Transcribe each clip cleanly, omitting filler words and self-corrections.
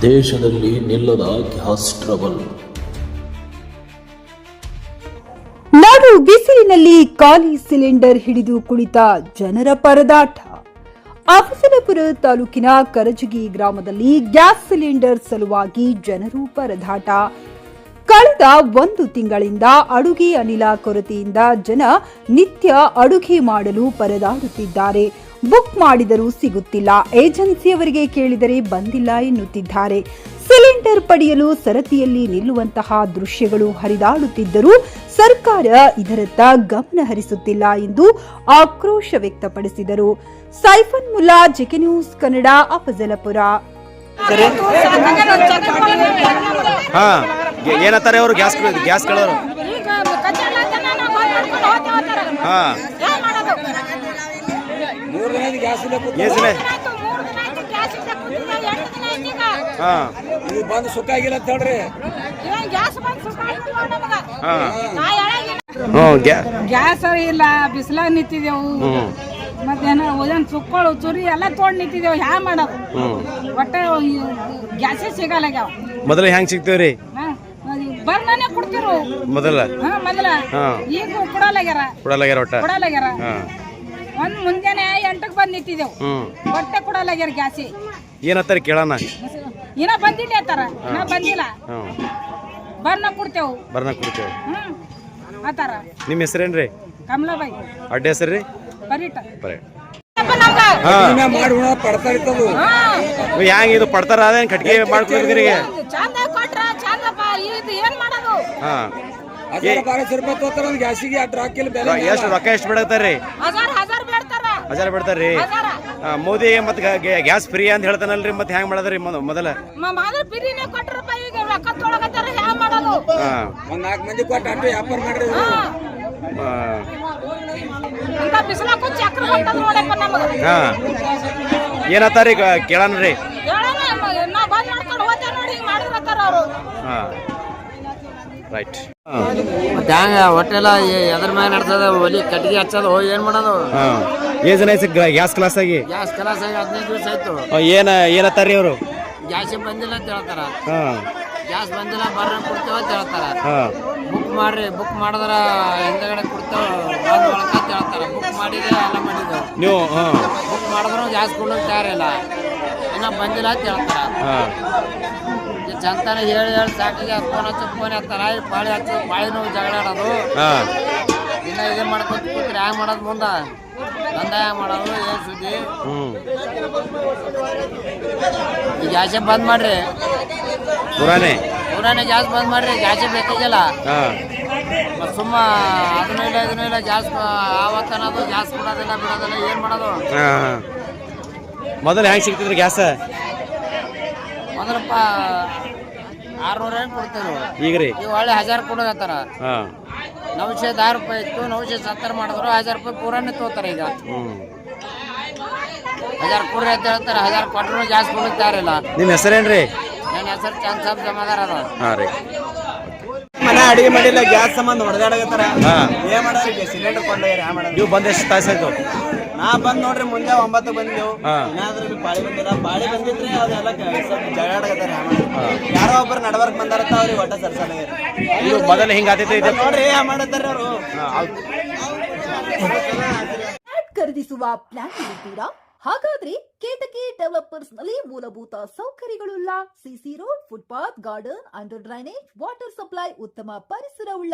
ದೇಶದಲ್ಲಿ ನಿಲ್ಲದ gas trouble. ನಾಡು ಬಿಸಿಲಿನಲ್ಲಿ ಖಾಲಿ ಸಿಲಿಂಡರ್ ಹಿಡಿದು ಕುಳಿತ ಜನರ ಪರದಾಟ. ಅಫಜಲಪುರ ತಾಲೂಕಿನ ಕರಜಗಿ ಗ್ರಾಮದಲ್ಲಿ ಗ್ಯಾಸ್ ಸಿಲಿಂಡರ್ ಸಲುವಾಗಿ ಜನರು ಪರದಾಟ. ಕಳೆದ 1 ತಿಂಗಳಿಂದ ಅಡುಗೆ ಅನಿಲ ಕೊರತೆಯಿಂದ ಜನ ನಿತ್ಯ ಅಡುಗೆ ಮಾಡಲು ಪರದಾಡುತ್ತಿದ್ದಾರೆ. ಬುಕ್ ಮಾಡಿದರೂ ಸಿಗುತ್ತಿಲ್ಲ. ಏಜೆನ್ಸಿಯವರಿಗೆ ಕೇಳಿದರೆ ಬಂದಿಲ್ಲ ಎನ್ನುತ್ತಿದ್ದಾರೆ. ಸಿಲಿಂಡರ್ ಪಡೆಯಲು ಸರತಿಯಲ್ಲಿ ನಿಲ್ಲುವಂತಹ ದೃಶ್ಯಗಳು ಹರಿದಾಡುತ್ತಿದ್ದರೂ ಸರ್ಕಾರ ಇದರತ್ತ ಗಮನ ಹರಿಸುತ್ತಿಲ್ಲ ಎಂದು ಆಕ್ರೋಶ ವ್ಯಕ್ತಪಡಿಸಿದರು. Saifan Mulla, JK news Kannada, Afzalpur. ಏನತ್ತಾರೆ ಅವರು ಗ್ಯಾಸ್ ಕೇಳೋರು? ಬಂದು ಸುಖ ಆಗಿಲ್ಲ ಅಂತ ಹೇಳ್ರಿ. ಗ್ಯಾಸ್ ಇಲ್ಲ, ಬಿಸಿಲಾಗ ನಿಂತಿದ್ದೆವು. ಮತ್ತೇನ ಓದನ್ ಸುಕ್ಕಳು ಚುರಿ ಎಲ್ಲ ತೊಗೊಂಡ್ ನಿಂತಿದ್ದೇವ್. ಹ್ಯಾ ಮಾಡೋದು? ಒಟ್ಟೆ ಗ್ಯಾಸೇ ಸಿಗಲ್ಲಾಗ್ಯಾವ. ಮೊದಲ ಹೆಂಗ್ ಸಿಗ್ತೇವ್ರಿ? ಬರ್ನೇ ಕೊಡ್ತಿರು ಮೊದಲ. ಈಗ ಕೊಡಲಾಗ್ಯಾರ ಒಂದ್ ಮುಂಜಾನೆ 8ಕ್ಕೆ ಬಂದ್ ನಿಂತಿದ್ದೆವು. ಒಟ್ಟೆ ಕೊಡಲಾಗ್ಯಾರ ಗ್ಯಾಸಿ. ಏನತ್ತಾರ ಕೇಳೋಣ? ಇನ್ನ ಬಂದಿಲ್ಲ ಅಂತಾರ. ನಾ ಬಂದಿಲ್ಲ, ಬರ್ನ ಕೊಡ್ತೇವು ಆತಾರ. ನಿಮ್ಮ ಹೆಸರೇನ್ರಿ? ಕಮಲಾಬಾಯಿ. ಅಡ್ಡ ಹೆಸರ್ರಿ? ಪರೀಟ. ಹ್ಯಾಂಗ ಇದು ಪಡ್ತಾರ? ಅದೇನ್ ಕಟ್ಗೆ ಮಾಡ್ಕೊಡ್ರಿ? ಚಂದ ಕೊಟ್ರ ಚಂದಪ್ಪ. ಇದು ಏನ್ ಮಾಡೋದು? ಗ್ಯಾಸಿಗೆ ಎಷ್ಟು ರೊಕ್ಕ ಎಷ್ಟು ಬಿಡತಾರ್ರಿ? 1000 ಬಿಡ್ತಾರ್ರಿ. ಮೋದಿ ಮತ್ ಗ್ಯಾಸ್ ಫ್ರೀ ಅಂತ ಹೇಳ್ತಾನಲ್ರಿ, ಮತ್ತೆ ಹೆಂಗ್ ಮಾಡದ್ರಿ? ಮೊದಲ ಒಂದ್ 4 ಮಂದಿ ಕೊಟ್ಟು ಅಡ್ಡು ವ್ಯಾಪಾರ ಮಾಡ್ರಿ. ಏನತ್ತಾರಿ ಕೇಳನ್ರಿ? ರೈಟ್. ಮತ್ತೆ ಹ್ಯಾಂಗ ಹೊಟ್ಟೆಲ್ಲ ಎದ್ರ ಮ್ಯಾಗ ನಡ್ಸದ? ಒಲಿ ಕಟ್ಟಿಗೆ ಹಚ್ಚದ ಏನ್ ಮಾಡೋದು? ಜನ ಗ್ಯಾಸ್ ಕ್ಲಾಸ್ ಆಗಿ 15 ದಿವಸ ಆಯ್ತು. ಏನತ್ತಾರಿ ಅವರು? ಗ್ಯಾಸ್ ಬಂದಿಲ್ಲ ಅಂತ ಹೇಳ್ತಾರ. ಗ್ಯಾಸ್ ಬಂದಿಲ್ಲ, ಬರ್ರ ಕೊಡ್ತೇವ ಅಂತ ಹೇಳ್ತಾರ. ಬುಕ್ ಮಾಡಿದ್ರ ಹಿಂದಗಡೆ ಕೊಡ್ತೇವ ಅಂತ ಹೇಳ್ತಾರ. ಬುಕ್ ಮಾಡಿದ್ರೆ ಎಲ್ಲ ಮಾಡಿದ್ದೇವೆ. ನೀವು ಬುಕ್ ಮಾಡಿದ್ರು ಗ್ಯಾಸ್ ಕೊಡೋಕೆ ತಯಾರಿಲ್ಲ. ಇನ್ನ ಬಂದಿಲ್ಲ ಅಂತ ಹೇಳ್ತಾರ. ಚಂತಾನೆ ಹೇಳಿ ಸಾಕಿಗೆ ಫೋನ್ ಹಚ್ತಾರ. ಪಾಳಿ ನೋವು ಜಗಳ ಆಡೋದು. ಇನ್ನ ಇದೇ ಮಾಡ್ಕೊತ ಕೂತ್ರಿ ಹ್ಯಾಂಗ ಮಾಡೋದು? ಮುಂದ ದಂಧ ಹ್ಯಾಂಗ ಮಾಡೋದು? ಏನ್ ಸುದ್ದಿ? ಈ ಗ್ಯಾಸೇ ಬಂದ್ ಮಾಡ್ರಿ. ಪುರಾನೆ ಗ್ಯಾಸ್ ಬಂದ್ ಮಾಡ್ರಿ. ಗ್ಯಾಸೇ ಬೇಕಾಗಿಲ್ಲ. ಸುಮ್ಮ ಅದನ್ನೂ ಇಲ್ಲ ಗ್ಯಾಸ್ ಆವತ್ತನದು. ಗ್ಯಾಸ್ ಕೊಡೋದಿಲ್ಲ, ಬಿಡೋದಿಲ್ಲ. ಏನ್ ಮಾಡೋದು? ಮೊದಲು ಹೆಂಗ್ ಸಿಗ್ತಿದ್ರಿ ಗ್ಯಾಸ್? ಮೊದಲಪ್ಪ 600 ಕೊಡ್ತೇವೆ. ಈಗ್ರಿ ಒಳ್ಳೆ 1000 ಕೊಡೋಗತ್ತಾರ. 910 ರೂಪಾಯಿ ಇತ್ತು, 970 ಮಾಡಿದ್ರು. 1000 ರೂಪಾಯಿ ಪೂರಾನೇ ತಗೋತಾರ. ಈಗ 1000 ಕೊಡ್ರಿ ಅಂತ ಹೇಳ್ತಾರ. 1000 ಕೊಟ್ಟರು ಗ್ಯಾಸ್ ಕೊಡೋಕೆ ತಯಾರಿಲ್ಲ. ನಿಮ್ಮ ಹೆಸರೇನ್ರಿ? ನನ್ನ ಹೆಸರು ಚಂದ್ ಸಾಬ್ ಜಮಾದಾರ್ ಅದ. ಮನೆ ಅಡಿಗೆ ಮಾಡಿಲ್ಲ, ಗ್ಯಾಸ್ ಸಂಬಂಧ ಹೊಡೆದಾಡಗತ್ತಾರ. ಏನ್ ಮಾಡ್ರಿ? ಸಿಲಿಂಡರ್ ಕೊಂಡೋಗ್ಯಾರ. ನೀವು ಬಂದ ಎಷ್ಟು ತಾಸಾಯ್ತು? ನಾ ಬಂದ್ ನೋಡ್ರಿ ಮುಂಜಾನೆ 9 ಬಂದೆವು. ಏನಾದ್ರೂ ಪಾಳಿ ಬಂದಿಲ್ಲ. ಪಾಳಿ ಬಂದಿದ್ರೆ ಅದೆಲ್ಲ ಸ್ವಲ್ಪ ಜಗಳಾಡಗತ್ತಾರ. ಯಾರೋ ಒಬ್ಬರು ನಡವರ್ಕ್ ಬಂದಾರತ್ತ, ಅವ್ರಿಗೆ ಒಟ್ಟ ಸರ್ಸಲ್ಲ. ಇದು ಮೊದಲ ಹಿಂಗ ಆತೈತೆ ನೋಡ್ರಿ ಮಾಡತ್ತಾರ ಅವರು. ಖರೀದಿಸುವ ಪ್ಲಾನ್ ಇರುತ್ತೀರಾ? ಹಾಗಾದ್ರೆ ಕೇತಕಿ ಡೆವಲಪರ್ಸ್ ನಲ್ಲಿ ಮೂಲಭೂತ ಸೌಕರ್ಯಗಳುಳ್ಳ CC road, footpath, garden, under drainage, water supply, ಉತ್ತಮ ಪರಿಸರವುಳ್ಳ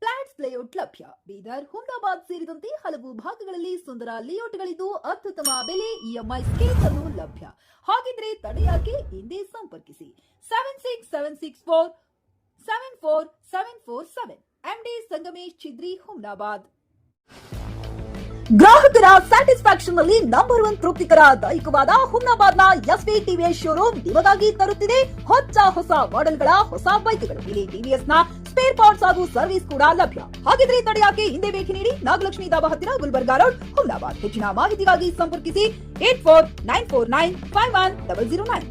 ಫ್ಲಾಟ್ಸ್ ಲೇಔಟ್ ಲಭ್ಯ. ಬೀದರ್, ಹುಮ್ನಾಬಾದ್ ಸೇರಿದಂತೆ ಹಲವು ಭಾಗಗಳಲ್ಲಿ ಸುಂದರ ಲೇಔಟ್ಗಳಿದ್ದು ಅತ್ಯುತ್ತಮ ಬೆಲೆ, ಇಎಂಐ ಸ್ಕೀಮ್ಸ್ ಅನ್ನು ಲಭ್ಯ. ಹಾಗಿದ್ರೆ ತಡೆಯಾಕೆ? ಹಿಂದೆ ಸಂಪರ್ಕಿಸಿ 7664744747. ಎಂಡಿ ಸಂಗಮೇಶ್ ಚಿದ್ರಿ, ಹುಮ್ನಾಬಾದ್. ಗ್ರಾಹಕರ ಸ್ಯಾಟಿಸ್ಫ್ಯಾಕ್ಷನ್ ನಲ್ಲಿ ನಂಬರ್ 1 ತೃಪ್ತಿಕರ ದೈಹಿಕವಾದ ಹುಮ್ನಾಬಾದ್ನ ಎಸ್ವಿ ಟಿವಿಎಸ್ ಶೋರೂಮ್ ನಿಮಗಾಗಿ ತರುತ್ತಿದೆ ಹೊಸ ಮಾಡೆಲ್ಗಳ ಹೊಸ ಬೈಕ್ಗಳು. ಇಲ್ಲಿ ಟಿವಿಎಸ್ ನ ಸ್ಪೇರ್ ಪಾರ್ಟ್ಸ್ ಹಾಗೂ ಸರ್ವಿಸ್ ಕೂಡ ಲಭ್ಯ. ಹಾಗಿದ್ರೆ ತಡೆಯಾಕೆ? ಹಿಂದೆ ಭೇಟಿ ನೀಡಿ. ನಾಗಲಕ್ಷ್ಮಿ ದಾಬಾ ಹತ್ತಿರ, ಗುಲ್ಬರ್ಗಾ ರೋಡ್, ಹುಮ್ನಾಬಾದ್. ಹೆಚ್ಚಿನ ಮಾಹಿತಿಗಾಗಿ ಸಂಪರ್ಕಿಸಿ 8494951009.